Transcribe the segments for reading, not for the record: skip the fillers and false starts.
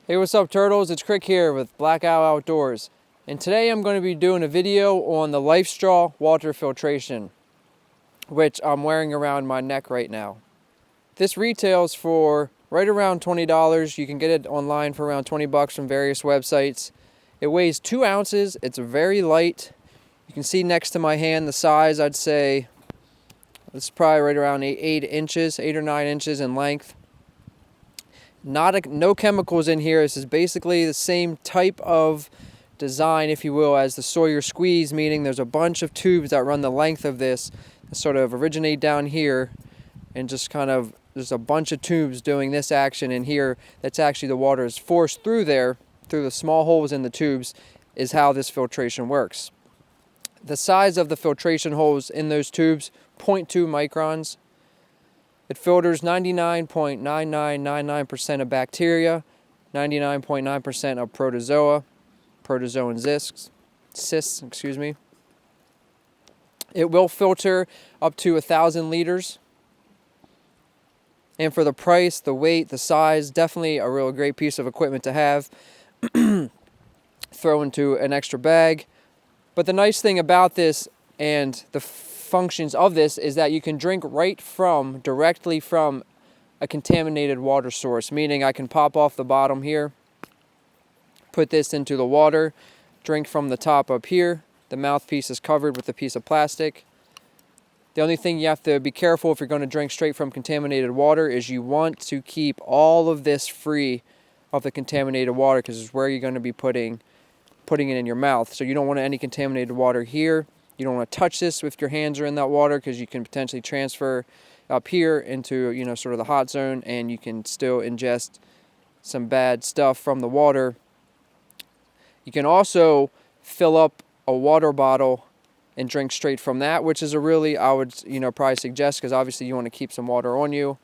Hey, what's up, turtles? It's Krik here with Black Owl Outdoors, and today I'm going to be doing a video on the LifeStraw water filtration, which I'm wearing around my neck right now. This retails for right around $20. You can get it online for around 20 bucks from various websites. It weighs 2 ounces. It's very light. You can see next to my hand the size. I'd say it's probably right around 8 or 9 inches in length. No chemicals in here. This is basically the same type of design, if you will, as the Sawyer squeeze, meaning there's a bunch of tubes that run the length of this that sort of originate down here, and just kind of there's a bunch of tubes doing this action in here. That's actually the water is forced through there, through the small holes in the tubes, is how this filtration works. The size of the filtration holes in those tubes, 0.2 microns. It filters 99.9999% of bacteria, 99.9% of protozoan cysts, excuse me. It will filter up to 1,000 liters. And for the price, the weight, the size, definitely a real great piece of equipment to have. Throw into an extra bag. But the nice thing about this and the functions of this is that you can drink directly from a contaminated water source, meaning I can pop off the bottom here, put this into the water, drink from the top up here. The mouthpiece is covered with a piece of plastic. The only thing you have to be careful if you're going to drink straight from contaminated water is you want to keep all of this free of the contaminated water, because it's where you're going to be putting it in your mouth. So you don't want any contaminated water here. You don't want to touch this if your hands are in that water, because you can potentially transfer up here into, sort of the hot zone, and you can still ingest some bad stuff from the water. You can also fill up a water bottle and drink straight from that, which is I would probably suggest, because obviously you want to keep some water on you,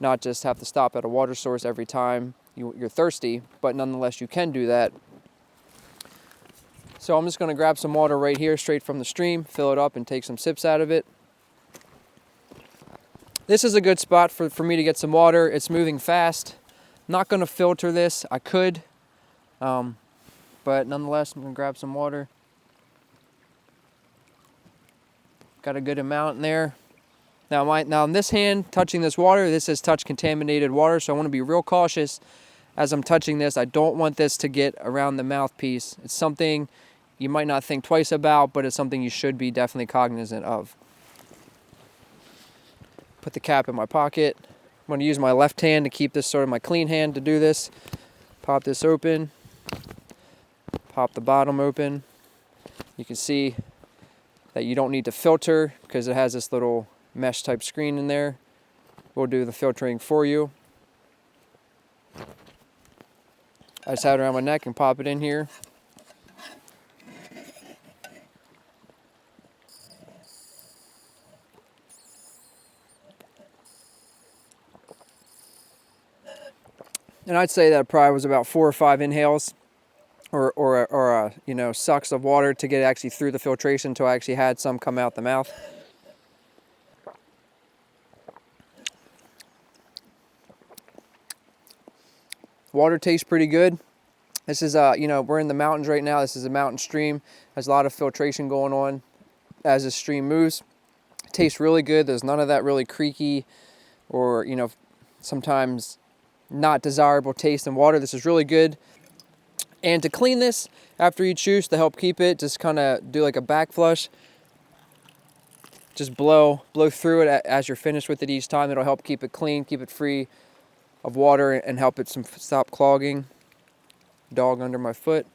not just have to stop at a water source every time you're thirsty, but nonetheless you can do that. So I'm just going to grab some water right here straight from the stream, fill it up, and take some sips out of it. This is a good spot for me to get some water. It's moving fast. I'm not going to filter this. I could, but nonetheless, I'm going to grab some water. Got a good amount in there. Now in this hand, touching this water, this has touched contaminated water, so I want to be real cautious as I'm touching this. I don't want this to get around the mouthpiece. It's something you might not think twice about, but it's something you should be definitely cognizant of. Put the cap in my pocket. I'm going to use my left hand to keep this sort of my clean hand to do this. Pop this open. Pop the bottom open. You can see that you don't need to filter because it has this little mesh type screen in there. We'll do the filtering for you. I just have it around my neck and pop it in here. And I'd say that probably was about 4 or 5 inhales or sucks of water to get actually through the filtration until I actually had some come out the mouth. Water tastes pretty good. This is, we're in the mountains right now. This is a mountain stream. There's a lot of filtration going on as the stream moves. It tastes really good. There's none of that really creaky or, sometimes not desirable taste in water. This is really good. And to clean this after you choose, to help keep it, just kind of do like a back flush. Just blow through it as you're finished with it each time. It'll help keep it clean, keep it free of water, and help it stop clogging. Dog under my foot.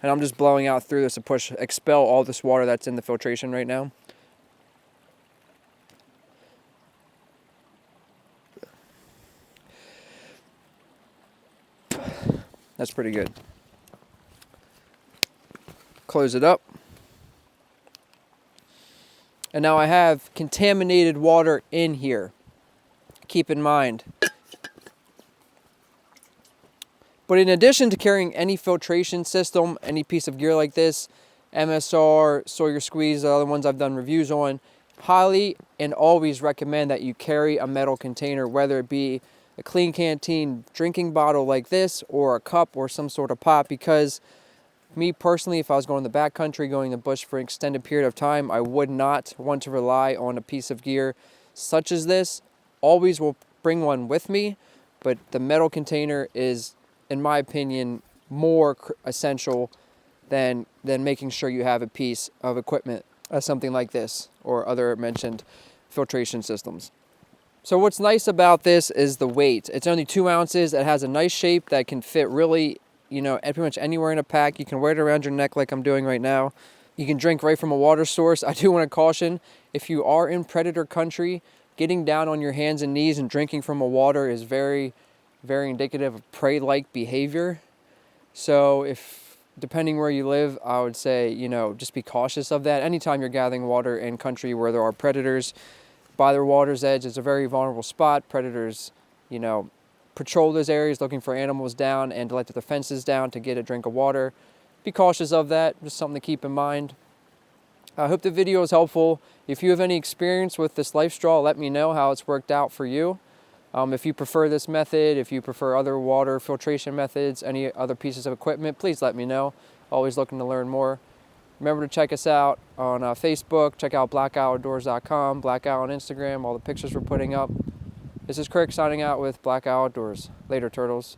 And I'm just blowing out through this to expel all this water that's in the filtration right now. That's pretty good. Close it up. And now I have contaminated water in here. Keep in mind. But in addition to carrying any filtration system, any piece of gear like this, MSR, Sawyer Squeeze, the other ones I've done reviews on, highly and always recommend that you carry a metal container, whether it be a clean canteen drinking bottle like this, or a cup or some sort of pot, because me personally, if I was going to the backcountry, going to the bush for an extended period of time, I would not want to rely on a piece of gear such as this. Always will bring one with me, but the metal container is, in my opinion, more essential than making sure you have a piece of equipment something like this or other mentioned filtration systems. So what's nice about this is the weight. It's only 2 ounces. It has a nice shape that can fit really, pretty much anywhere in a pack. You can wear it around your neck like I'm doing right now. You can drink right from a water source. I do want to caution, if you are in predator country, getting down on your hands and knees and drinking from a water is very, very indicative of prey-like behavior. So depending where you live, I would say, just be cautious of that. Anytime you're gathering water in country where there are predators, by their water's edge is a very vulnerable spot. Predators, patrol those areas looking for animals down and to let the defenses down to get a drink of water. Be cautious of that, just something to keep in mind. I hope the video is helpful. If you have any experience with this LifeStraw, let me know how it's worked out for you. If you prefer this method, if you prefer other water filtration methods, any other pieces of equipment, please let me know. Always looking to learn more. Remember to check us out on Facebook. Check out blackoutdoors.com, Blackout on Instagram, all the pictures we're putting up. This is Krik signing out with Blackout Outdoors. Later, turtles.